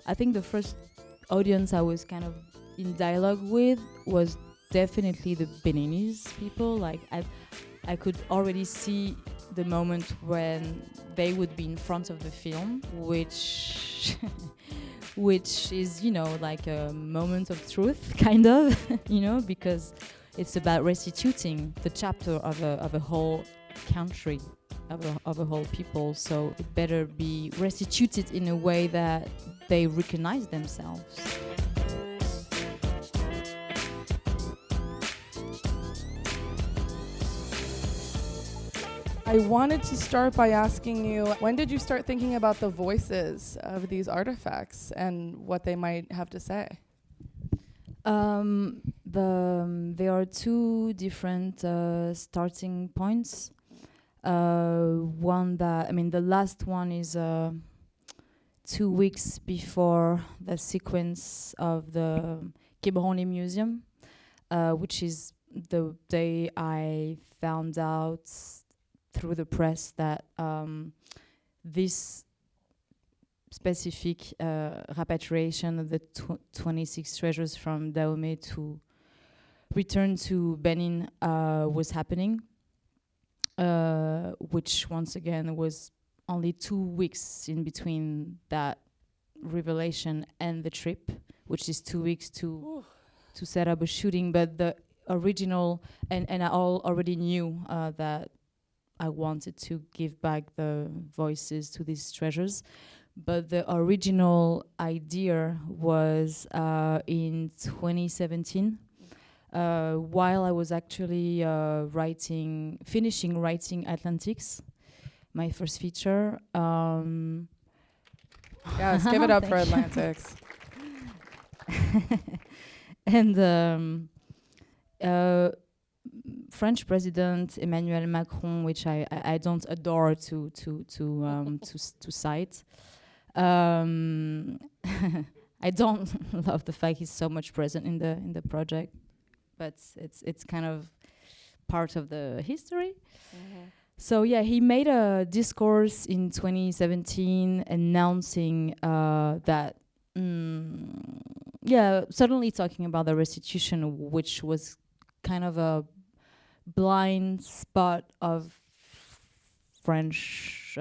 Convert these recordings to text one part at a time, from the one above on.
I think the first audience I was kind of in dialogue with was definitely the Beninese people. Like I could already see the moment when they would be in front of the film, which which is, you know, like a moment of truth, kind of, you know, because it's about restituting the chapter of a whole country, of a whole people. So it better be restituted in a way that they recognize themselves. I wanted to start by asking you, when did you start thinking about the voices of these artifacts and what they might have to say? There are two different starting points. One that, I mean, the last one is 2 weeks before the sequence of the Quai Museum, which is the day I found out through the press that this specific repatriation of the 26 treasures from Dahomey to return to Benin was happening, which once again was only 2 weeks in between that revelation and the trip, which is 2 weeks to set up a shooting. But the original, and I already knew that I wanted to give back the voices to these treasures. But the original idea was in 2017, while I was actually finishing writing Atlantics, my first feature. Yes, give it up for Atlantics. And French President Emmanuel Macron, which I don't adore to cite. I don't love the fact he's so much present in the project, but it's kind of part of the history. Mm-hmm. So yeah, he made a discourse in 2017 announcing that suddenly talking about the restitution, which was kind of a blind spot of French.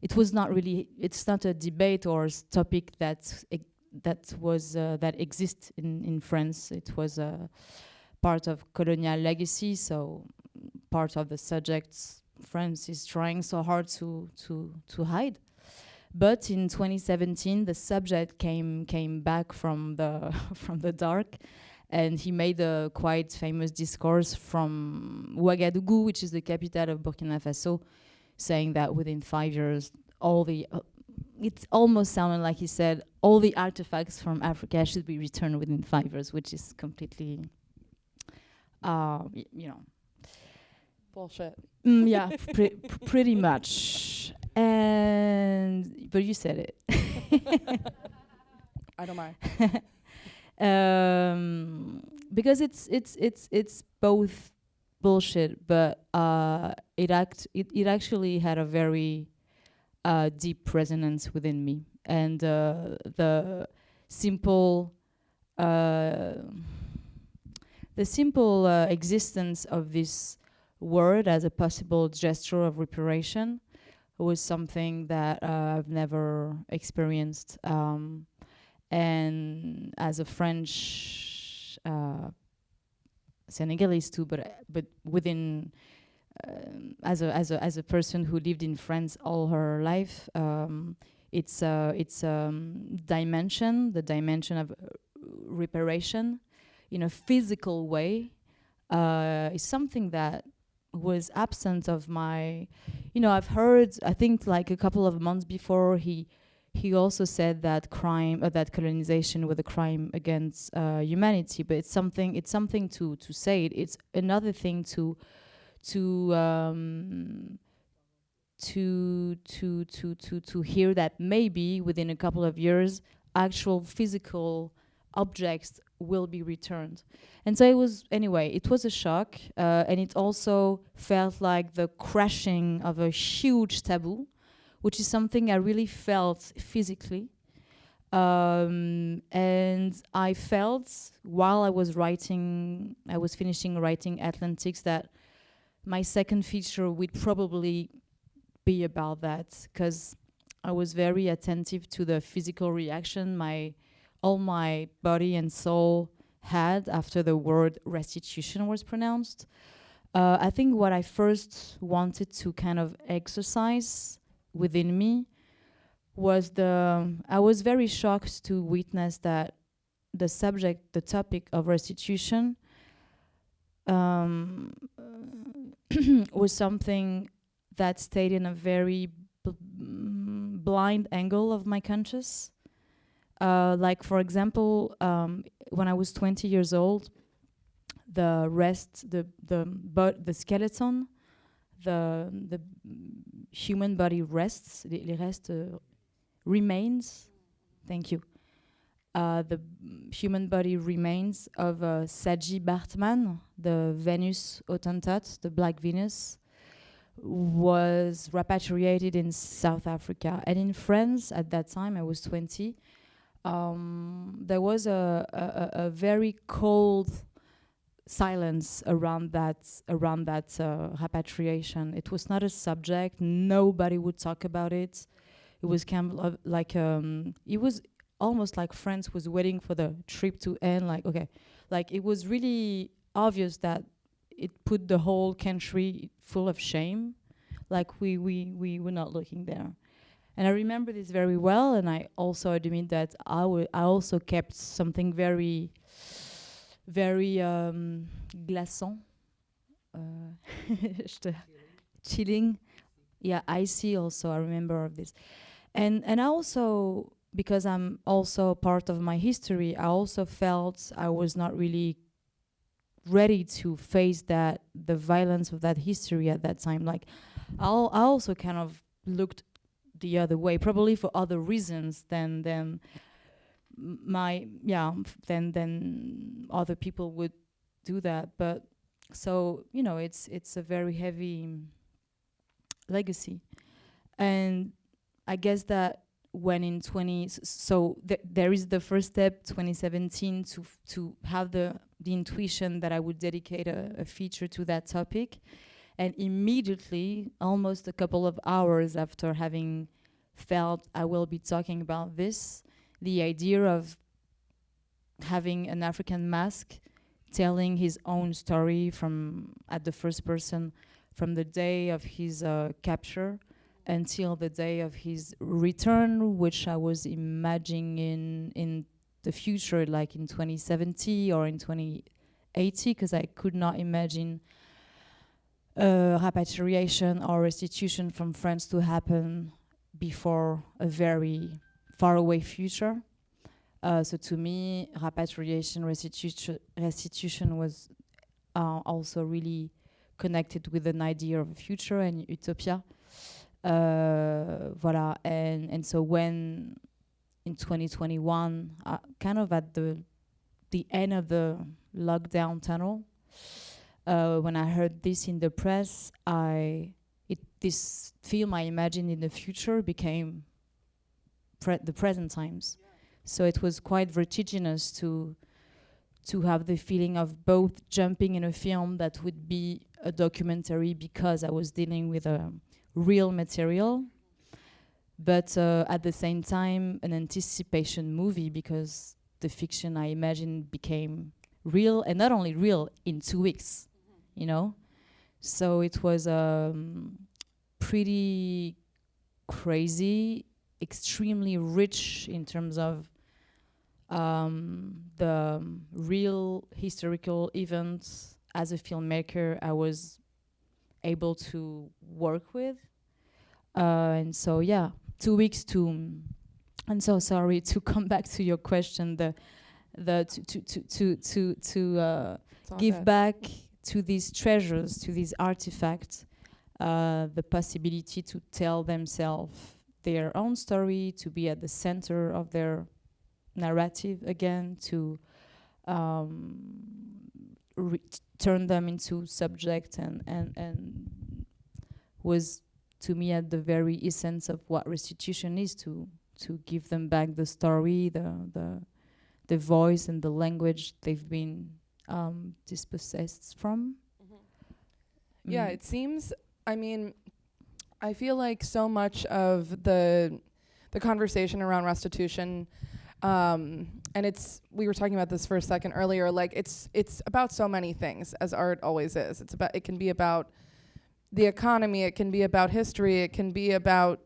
It was not really. It's not a debate or topic that exists in France. It was a part of colonial legacy. So part of the subjects France is trying so hard to hide. But in 2017, the subject came back from the from the dark. And he made a quite famous discourse from Ouagadougou, which is the capital of Burkina Faso, saying that within 5 years, it almost sounded like he said, all the artifacts from Africa should be returned within 5 years, which is completely, bullshit. Yeah, pretty much. But you said it. I don't mind. Because it's both bullshit, but it actually had a very deep resonance within me, and the simple existence of this word as a possible gesture of reparation was something that I've never experienced. And as a French Senegalese too, but within as a person who lived in France all her life, it's dimension, the dimension of reparation in a physical way is something that was absent of my. I've heard. I think like a couple of months before he also said that that colonization was a crime against humanity. But it's something to say it. It's another thing to hear that maybe within a couple of years, actual physical objects will be returned. And so it was a shock, and it also felt like the crashing of a huge taboo, which is something I really felt physically. And I felt while I was finishing writing Atlantics, that my second feature would probably be about that, because I was very attentive to the physical reaction all my body and soul had after the word restitution was pronounced. I think what I first wanted to kind of exercise within me was I was very shocked to witness that the topic of restitution um, was something that stayed in a very blind angle of my conscious. Like, for example, when I was 20 years old, the skeleton, the human body rests, les restes, remains. Thank you. The human body remains of Saji Bartman, the Venus Hottentot, the Black Venus, was repatriated in South Africa. And in France, at that time, I was 20, there was a very cold silence around that repatriation. It was not a subject. Nobody would talk about it. It was kind of like it was almost like France was waiting for the trip to end. Like, okay, like it was really obvious that it put the whole country full of shame. Like we were not looking there. And I remember this very well, and I also admit that I also kept something very, very glaçant, chilling, yeah, icy. Also, I remember of this, and I also, because I'm also part of my history, I also felt I was not really ready to face the violence of that history at that time. Like, I also kind of looked the other way, probably for other reasons than other people would do that. But so, it's a very heavy legacy. And I guess that when in there is the first step, 2017, to have the intuition that I would dedicate a feature to that topic. And immediately, almost a couple of hours after having felt I will be talking about this, the idea of having an African mask telling his own story at the first person, from the day of his capture until the day of his return, which I was imagining in the future, like in 2070 or in 2080, because I could not imagine repatriation or restitution from France to happen before a very faraway future. So to me, repatriation, restitution was also really connected with an idea of a future and utopia. Voilà. And so when in 2021, kind of at the end of the lockdown tunnel, when I heard this in the press, this film I imagined in the future became the present times. Yeah. So it was quite vertiginous to have the feeling of both jumping in a film that would be a documentary because I was dealing with a real material, but at the same time an anticipation movie, because the fiction I imagined became real, and not only real, in 2 weeks, So it was pretty crazy, extremely rich in terms of the real historical events as a filmmaker I was able to work with. And so, 2 weeks and so sorry to come back to your question, to give good. back to these treasures, to these artifacts, the possibility to tell themselves their own story, to be at the center of their narrative again, to turn them into subject, and was to me at the very essence of what restitution is to to give them back the story, the voice and the language they've been dispossessed from. Yeah, it seems, I mean, I feel like so much of the conversation around restitution, and we were talking about this for a second earlier, like it's about so many things, as art always is. It can be about the economy, it can be about history, it can be about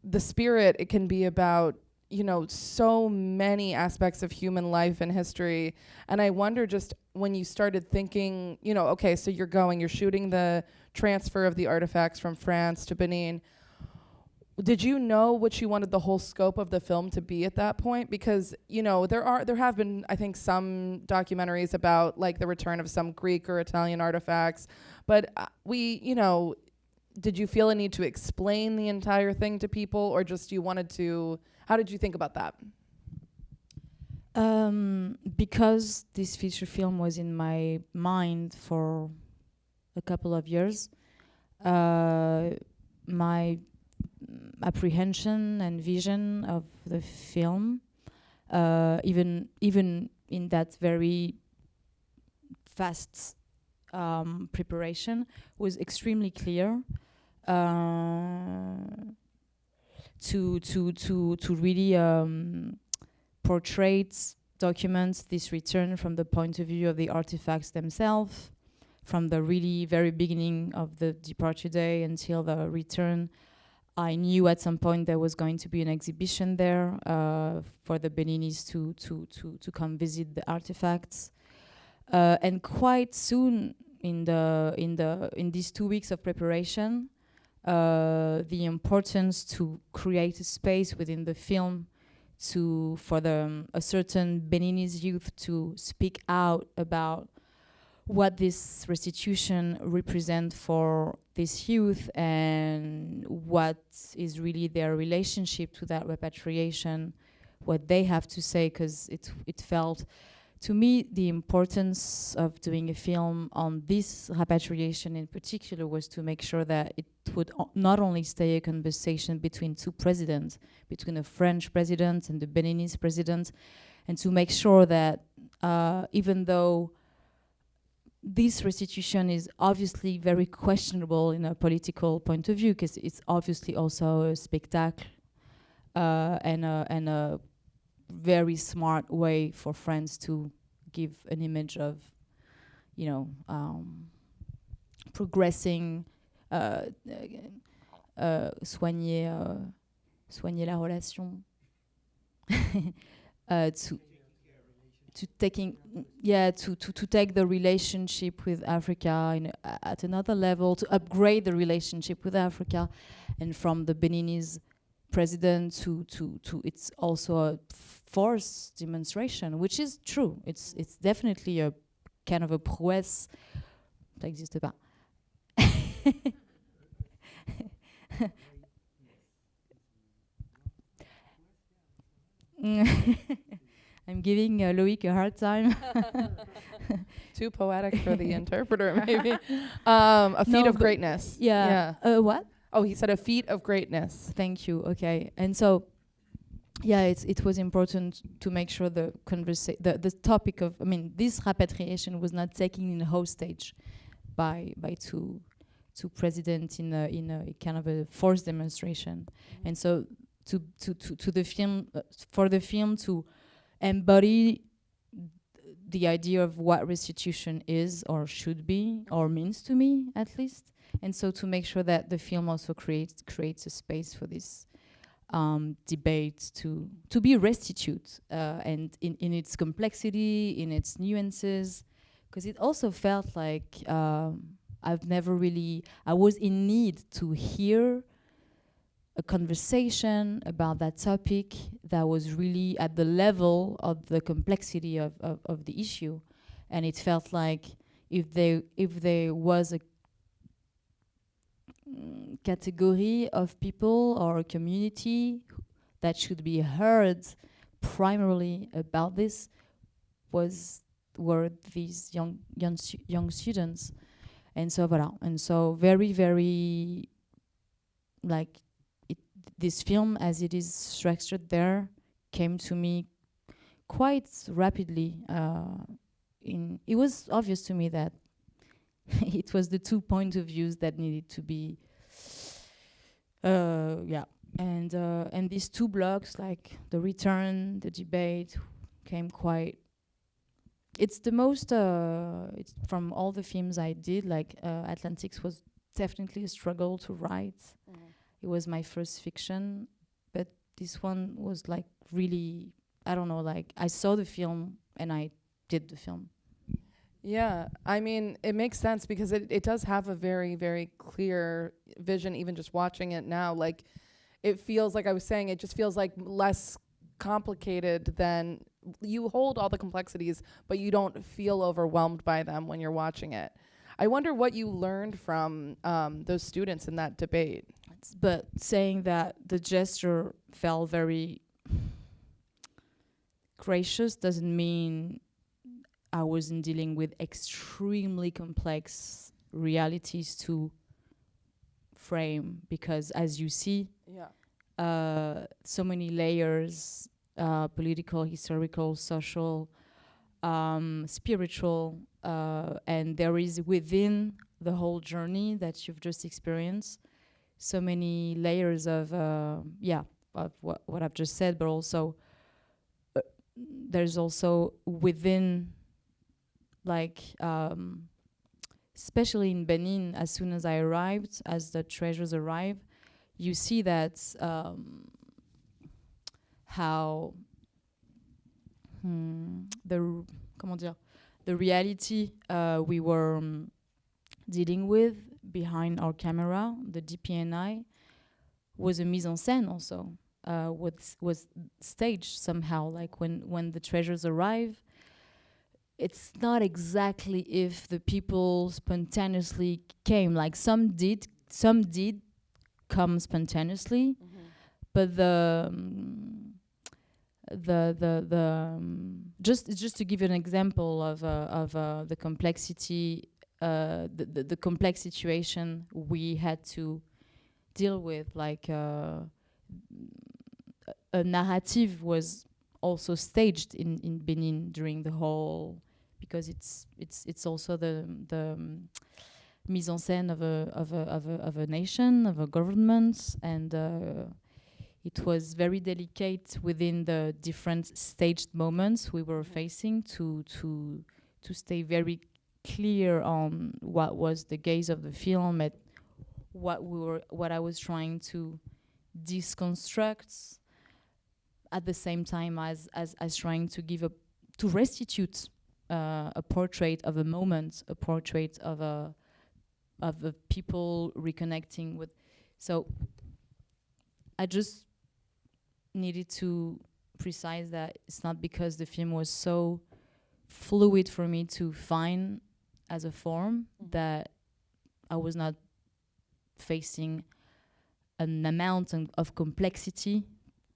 the spirit, it can be about, you know, so many aspects of human life and history. And I wonder, just when you started thinking, you know, okay, so you're shooting the transfer of the artifacts from France to Benin. Did you know what you wanted the whole scope of the film to be at that point? Because, you know, there have been, I think, some documentaries about like the return of some Greek or Italian artifacts, but did you feel a need to explain the entire thing to people, or just you wanted to, how did you think about that? Because this feature film was in my mind for a couple of years, my apprehension and vision of the film, even in that very fast preparation, was extremely clear. To really portray, document this return from the point of view of the artifacts themselves, from the really very beginning of the departure day until the return. I knew at some point there was going to be an exhibition there for the Beninis to come visit the artifacts, and quite soon in these 2 weeks of preparation, the importance to create a space within the film for a certain Beninese youth to speak out about what this restitution represents for this youth and what is really their relationship to that repatriation, what they have to say, because it felt to me the importance of doing a film on this repatriation in particular was to make sure that it would not only stay a conversation between two presidents, between a French president and the Beninese president, and to make sure that even though this restitution is obviously very questionable in a political point of view, because it's obviously also a spectacle and a very smart way for France to give an image of, progressing, soigner la relation, to take the relationship with Africa at another level, to upgrade the relationship with Africa, and from the Beninese president to it's also a force demonstration, which is true. It's definitely a kind of a prouesse. Ça n'existe pas. I'm giving Loïc a hard time. Too poetic for the interpreter, maybe. A feat of greatness. Yeah. What? Oh, he said a feat of greatness. Thank you. Okay. And so, yeah, it was important to make sure the topic of, this repatriation was not taken in hostage by two presidents in a kind of a forced demonstration. And so to the film, for the film to embody the idea of what restitution is or should be or means to me, at least. And so to make sure that the film also creates a space for this debate to be restitute, and in its complexity, in its nuances, because it also felt like I was in need to hear a conversation about that topic that was really at the level of the complexity of the issue. And it felt like if there was a category of people or a community that should be heard primarily about this were these young students. And so voilà. And so very, very, like, this film, as it is structured there, came to me quite rapidly. It was obvious to me that it was the two point of views that needed to be, yeah. And these two blocks, like the return, the debate, came quite. It's the most. It's from all the films I did. Like Atlantics was definitely a struggle to write. It was my first fiction, but this one was like really. I don't know. Like I saw the film and I did the film. Yeah, I mean, it makes sense because it does have a very, very clear vision, even just watching it now. Like, it feels like I was saying, it just feels like less complicated than you hold all the complexities, but you don't feel overwhelmed by them when you're watching it. I wonder what you learned from those students in that debate. But saying that the gesture felt very gracious doesn't mean I wasn't dealing with extremely complex realities to frame, because as you see, so many layers, political, historical, social, spiritual, and there is within the whole journey that you've just experienced so many layers of of what I've just said, but also there's also within, like especially in Benin, as soon as I arrived, as the treasures arrive, you see that how the reality we were dealing with behind our camera, the DPNI, was a mise en scène also, was staged somehow. Like when the treasures arrive, it's not exactly if the people spontaneously came. Like some did come spontaneously, but just to give you an example of the complexity, the complex situation we had to deal with, like a narrative was also staged in Benin during the whole, because it's also the mise en scène of a nation, of a government, and it was very delicate within the different staged moments we were facing to stay very clear on what was the gaze of the film and what I was trying to deconstruct, at the same time as trying to to restitute a portrait of a moment, a portrait of a people reconnecting with. So I just needed to precise that it's not because the film was so fluid for me to find as a form that I was not facing an amount of complexity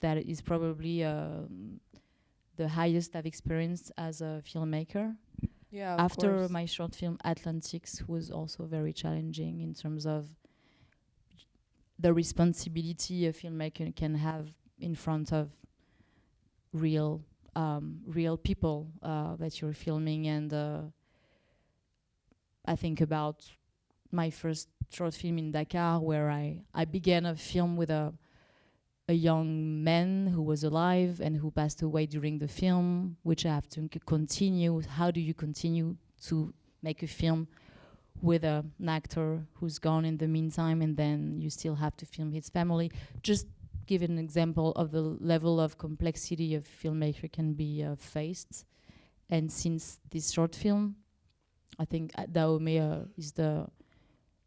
that is probably the highest I've experienced as a filmmaker. Yeah, after my short film Atlantics was also very challenging in terms of the responsibility a filmmaker can have in front of real people that you're filming. And I think about my first short film in Dakar, where I began a film with a young man who was alive and who passed away during the film, which I have to continue. How do you continue to make a film with an actor who's gone in the meantime, and then you still have to film his family? Just give an example of the level of complexity a filmmaker can be faced. And since this short film, I think Dahomey is the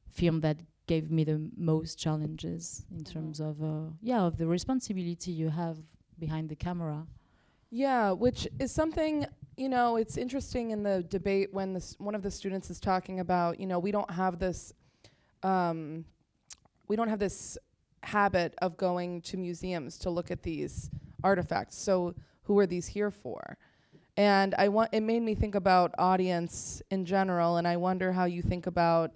film that gave me the most challenges in terms of of the responsibility you have behind the camera. Yeah, which is something, it's interesting in the debate when one of the students is talking about, we don't have this habit of going to museums to look at these artifacts. So who are these here for? And it made me think about audience in general, and I wonder how you think about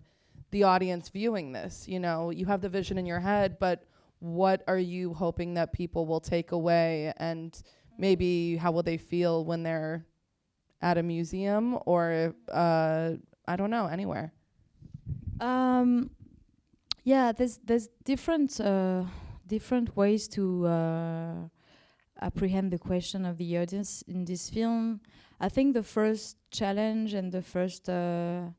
the audience viewing this. You have the vision in your head, but what are you hoping that people will take away, and maybe how will they feel when they're at a museum or I don't know, anywhere? Yeah, there's different ways to apprehend the question of the audience in this film. I think the first challenge and the first the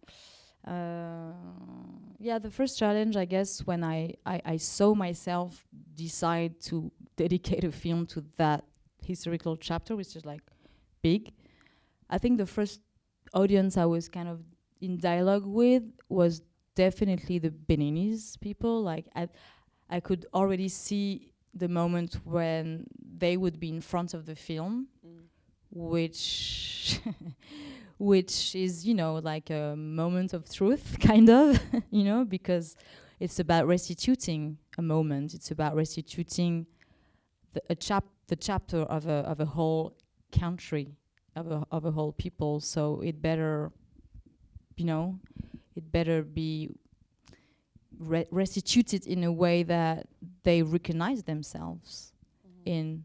first challenge, I guess, when I saw myself decide to dedicate a film to that historical chapter, which is like big. I think the first audience I was kind of in dialogue with was definitely the Beninese people. Like I could already see the moment when they would be in front of the film, which which is, you know, like a moment of truth, kind of, you know, because it's about restituting a moment. It's about restituting the chapter of a whole country, of a whole people. So it better, you know, it better be restituted in a way that they recognize themselves in,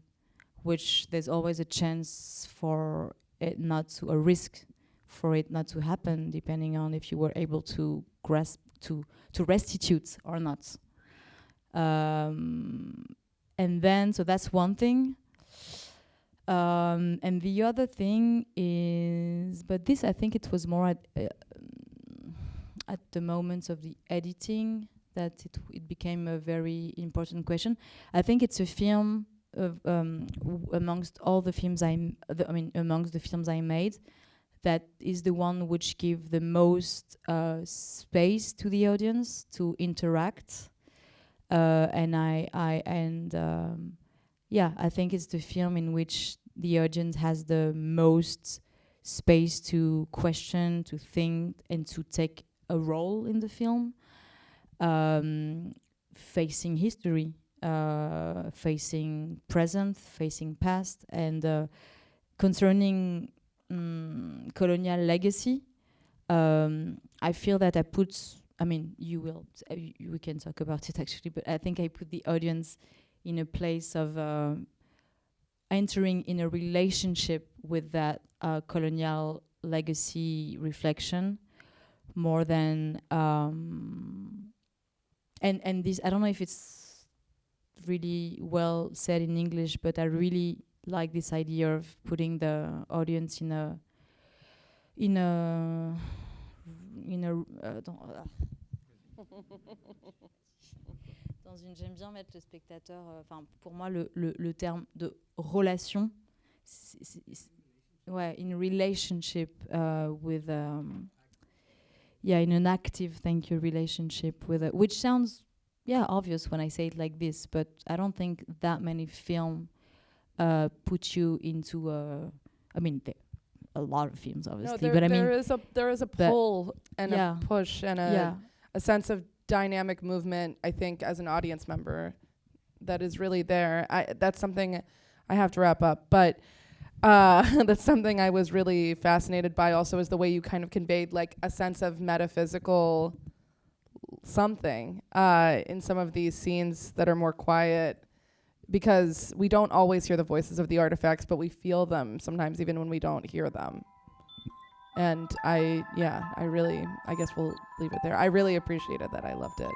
which there's always a chance for it not to, a risk for it not to happen, depending on if you were able to grasp, to restitute or not. And then, so that's one thing. And the other thing is, but this, I think it was more at the moment of the editing that it became a very important question. I think it's a film of amongst all the films amongst the films I made, that is the one which give the most space to the audience to interact. I think it's the film in which the audience has the most space to question, to think, and to take a role in the film, facing history, facing present, facing past, and concerning colonial legacy. I feel that I put, I mean, we can talk about it actually, but I think I put the audience in a place of entering in a relationship with that colonial legacy reflection, more than and this, I don't know if it's really well said in English, but I really like this idea of putting the audience in a j'aime bien mettre le spectateur, pour moi le terme de relation, in relationship with in an active, thank you, relationship with which sounds obvious when I say it like this, but I don't think that many film put you into a lot of films, obviously, but there is a pull and a push and a sense of dynamic movement, I think, as an audience member, that is really there. That's something I have to wrap up, but that's something I was really fascinated by also, is the way you kind of conveyed like a sense of metaphysical something in some of these scenes that are more quiet, because we don't always hear the voices of the artifacts, but we feel them sometimes even when we don't hear them. And I guess we'll leave it there. I really appreciated that. I loved it.